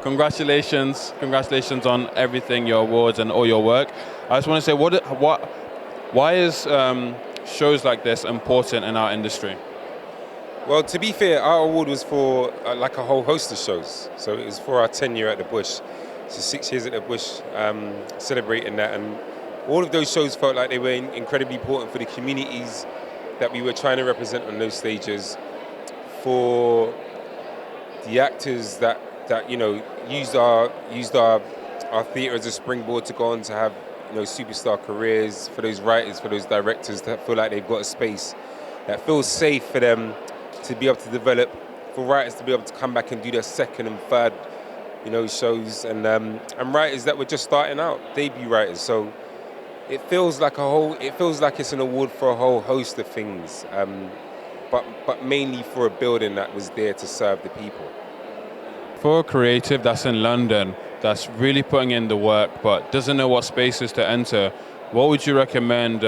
Congratulations on everything, your awards and all your work. I just want to say, why is shows like this important in our industry? Well, to be fair, our award was for like a whole host of shows. So it was for our tenure at the Bush. So 6 years at the Bush, celebrating that. And all of those shows felt like they were incredibly important for the communities that we were trying to represent on those stages, for the actors that used our theatre as a springboard to go on to have superstar careers, for those writers, for those directors that feel like they've got a space that feels safe for them to be able to develop, for writers to be able to come back and do their second and third shows, and writers that were just starting out, debut writers. So it feels like it's an award for a whole host of things, but mainly for a building that was there to serve the people. For a creative that's in London, that's really putting in the work but doesn't know what spaces to enter, what would you recommend?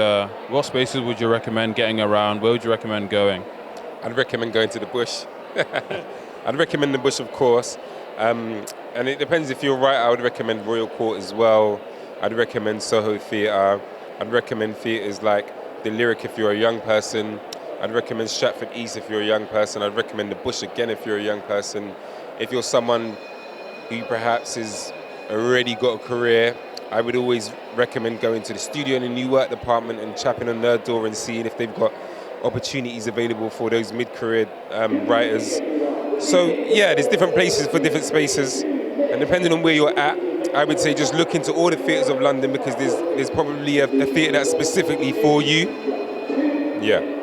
What spaces would you recommend getting around? Where would you recommend going? I'd recommend going to the Bush. I'd recommend the Bush, of course. And it depends if you're right. I would recommend Royal Court as well. I'd recommend Soho Theatre. I'd recommend theatres like The Lyric if you're a young person. I'd recommend Stratford East if you're a young person. I'd recommend the Bush again if you're a young person. If you're someone who perhaps has already got a career, I would always recommend going to the studio in the new work department and tapping on their door and seeing if they've got opportunities available for those mid-career writers. So yeah, there's different places for different spaces, and depending on where you're at, I would say just look into all the theatres of London, because there's probably a theatre that's specifically for you. Yeah.